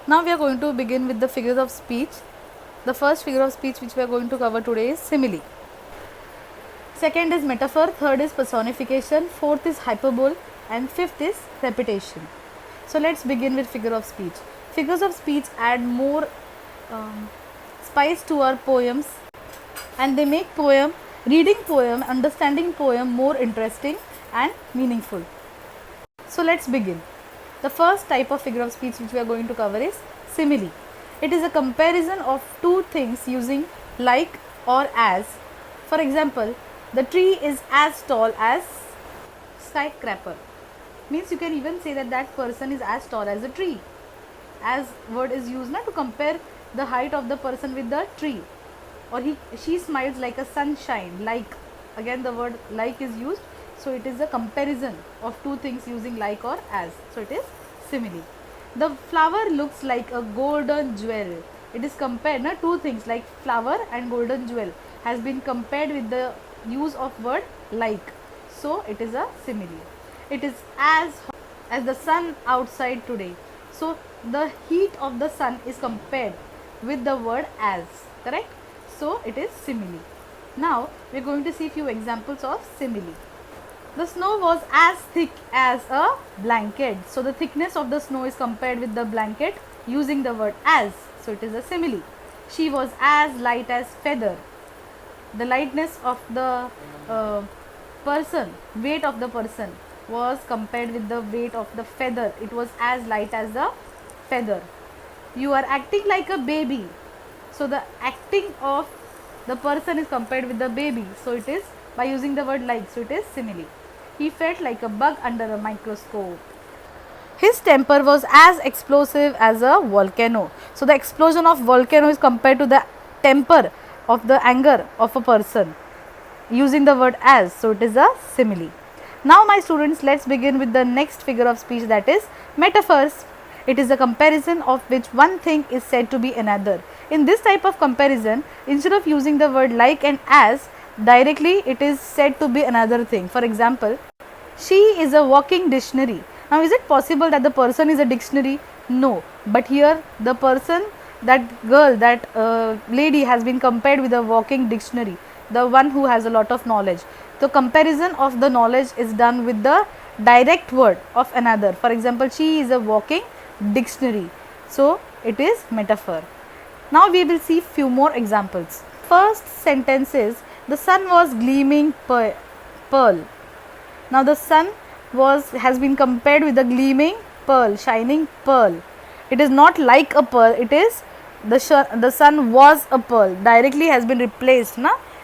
Now we are going to begin with the figures of speech. The first figure of speech which we are going to cover today is simile. Second is metaphor, third is personification, fourth is hyperbole, and fifth is repetition. So let's begin with figure of speech. Figures of speech add more spice to our poems, and they make reading poem, understanding poem more interesting and meaningful. So let's begin. The first type of figure of speech which we are going to cover is simile. It is a comparison of two things using like or as. For example, the tree is as tall as skyscraper. Means you can even say that that person is as tall as a tree. As word is used now to compare the height of the person with the tree. Or she smiles like a sunshine. Like, again the word like is used. So it is a comparison of two things using like or as. So it is simile. The flower looks like a golden jewel. It is compared, two things like flower and golden jewel has been compared with the use of word like. So it is a simile. It is as hot as the sun outside today. So the heat of the sun is compared with the word as, correct? So it is simile. Now we are going to see few examples of simile. The snow was as thick as a blanket. So the thickness of the snow is compared with the blanket using the word as. So it is a simile. She was as light as feather. The lightness of the person, weight of the person was compared with the weight of the feather. It was as light as the feather. You are acting like a baby. So the acting of the person is compared with the baby. So it is by using the word like. So it is simile. He felt like a bug under a microscope. His temper was as explosive as a volcano. So the explosion of volcano is compared to the temper of the anger of a person using the word as. So it is a simile. Now my students, let's begin with the next figure of speech, that is metaphors. It is a comparison of which one thing is said to be another. In this type of comparison, instead of using the word like and as, directly it is said to be another thing. For example, she is a walking dictionary. Now is it possible that the person is a dictionary? No, but here the person, that girl, that lady has been compared with a walking dictionary, the one who has a lot of knowledge. The comparison of the knowledge is done with the direct word of another. For example, she is a walking dictionary. So it is metaphor. Now we will see few more examples. First sentence is, the sun was gleaming pearl. Now the sun has been compared with a gleaming pearl, shining pearl. It is not like a pearl, it is the sun was a pearl. Directly has been replaced.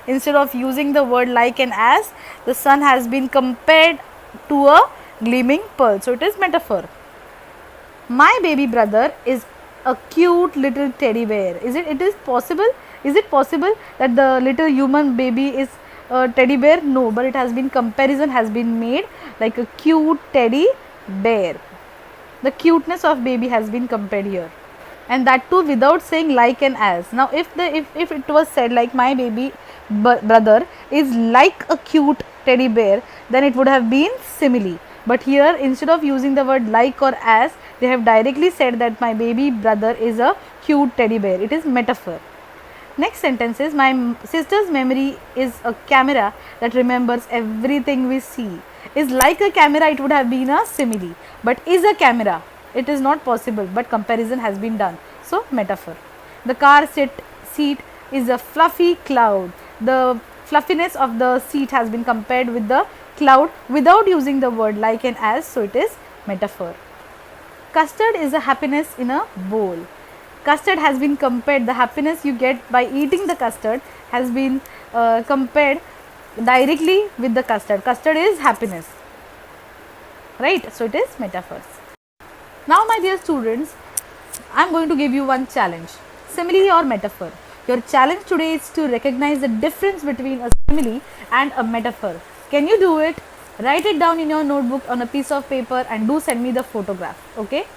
Instead of using the word like and as, the sun has been compared to a gleaming pearl. So it is metaphor. My baby brother is a cute little teddy bear. Is it possible that the little human baby is a teddy bear? No, but it has been, comparison has been made like a cute teddy bear. The cuteness of baby has been compared here, and that too without saying like and as. Now if it was said like my baby brother is like a cute teddy bear, then it would have been simile. But here, instead of using the word like or as, they have directly said that my baby brother is a cute teddy bear. It is metaphor. Next sentence is, my sister's memory is a camera that remembers everything we see. Is like a camera, it would have been a simile. But is a camera, it is not possible, but comparison has been done. So metaphor. The car seat is a fluffy cloud. The fluffiness of the seat has been compared with the cloud without using the word like and as. So it is metaphor. Custard is a happiness in a bowl. Custard has been compared, the happiness you get by eating the custard has been compared directly with the custard. Custard is happiness, right? So it is metaphors. Now my dear students, I am going to give you one challenge, simile or metaphor. Your challenge today is to recognize the difference between a simile and a metaphor. Can you do it? Write it down in your notebook on a piece of paper and do send me the photograph. Okay.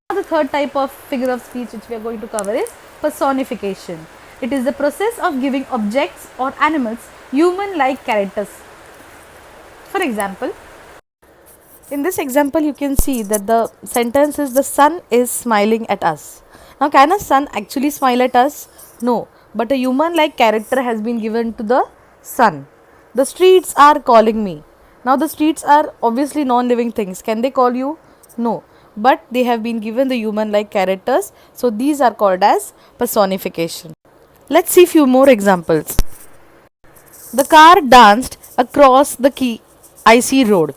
Now the third type of figure of speech which we are going to cover is personification. It is the process of giving objects or animals human-like characters. For example, In this example, you can see that the sentence is the sun is smiling at us. Now, can a sun actually smile at us? No, but a human like character has been given to the sun. The streets are calling me. Now, the streets are obviously non living things. Can they call you? No, but they have been given the human like characters. So, these are called as personification. Let's see few more examples. The car danced across the icy road.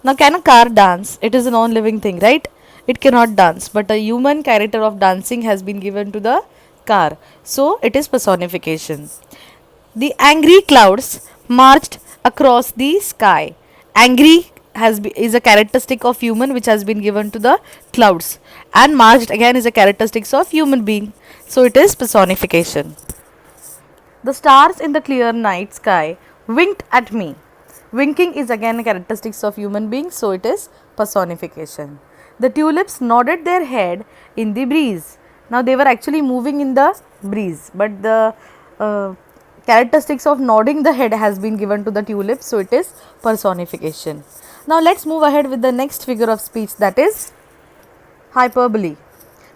Now, can a car dance? It is a non living thing, right? It cannot dance, but a human character of dancing has been given to the car. So, it is personification. The angry clouds marched across the sky. Angry is a characteristic of human which has been given to the clouds, and marched again is a characteristic of human being. So, it is personification. The stars in the clear night sky winked at me. Winking is again a characteristic of human beings, so it is personification. The tulips nodded their head in the breeze. Now they were actually moving in the breeze, but the characteristics of nodding the head has been given to the tulips, so it is personification. Now let's move ahead with the next figure of speech, that is hyperbole.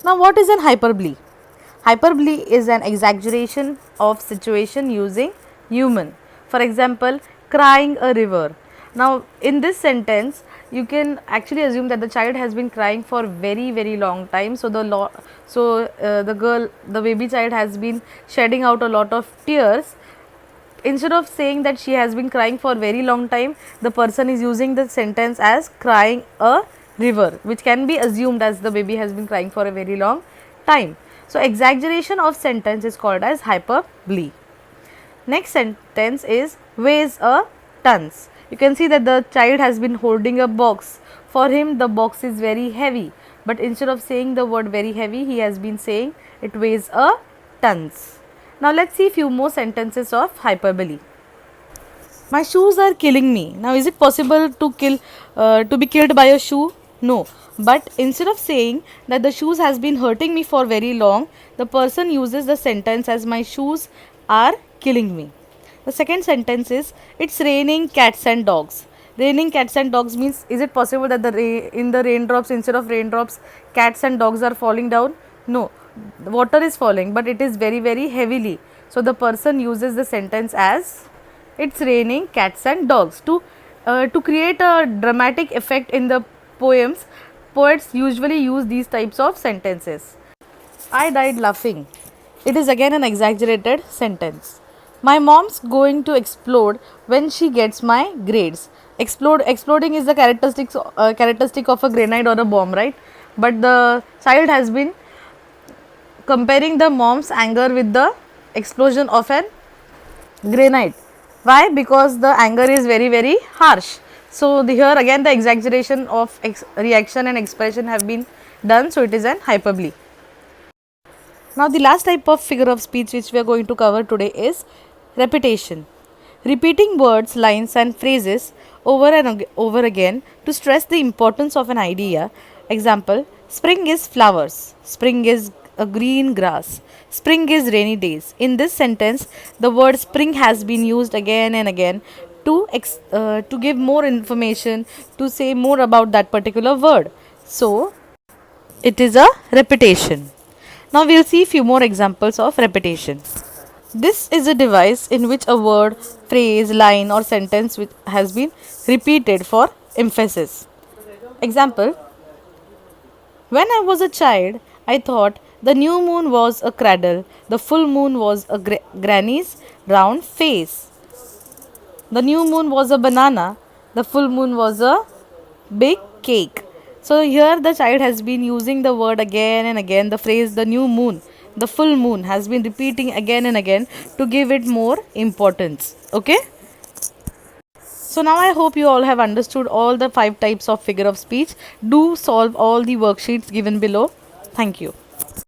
Now what is an hyperbole? Hyperbole is an exaggeration of situation using human. For example, crying a river. Now in this sentence you can actually assume that the child has been crying for very long time. So the baby child has been shedding out a lot of tears. Instead of saying that she has been crying for very long time, the person is using the sentence as crying a river, which can be assumed as the baby has been crying for a very long time. So exaggeration of sentence is called as hyperbole. Next sentence is weighs a tons. You can see that the child has been holding a box. For him the box is very heavy, but instead of saying the word very heavy, he has been saying it weighs a tons. Now let's see few more sentences of hyperbole. My shoes are killing me. Now is it possible to be killed by a shoe? No, but instead of saying that the shoes has been hurting me for very long, the person uses the sentence as my shoes are killing me. The second sentence is it's raining cats and dogs. Raining cats and dogs means, is it possible that in the raindrops, instead of raindrops, cats and dogs are falling down? No, water is falling, but it is very heavily. So the person uses the sentence as it's raining cats and dogs. To create a dramatic effect in the poems, poets usually use these types of sentences. I died laughing. It is again an exaggerated sentence. My mom's going to explode when she gets my grades. Exploding is the characteristic of a grenade or a bomb, right? But the child has been comparing the mom's anger with the explosion of an grenade. Why? Because the anger is very harsh. So here again the exaggeration of reaction and expression have been done, so it is an hyperbole. Now the last type of figure of speech which we are going to cover today is repetition. Repeating words, lines and phrases over and over again to stress the importance of an idea. Example, spring is flowers, spring is a green grass, spring is rainy days. In this sentence, the word spring has been used again and again to give more information, to say more about that particular word. So, it is a repetition. Now, we will see few more examples of repetition. This is a device in which a word, phrase, line or sentence has been repeated for emphasis. Example, when I was a child, I thought the new moon was a cradle, the full moon was a granny's round face. The new moon was a banana, the full moon was a big cake. So here the child has been using the word again and again, the phrase the new moon, the full moon has been repeating again and again to give it more importance. Okay. So now I hope you all have understood all the 5 types of figure of speech. Do solve all the worksheets given below. Thank you.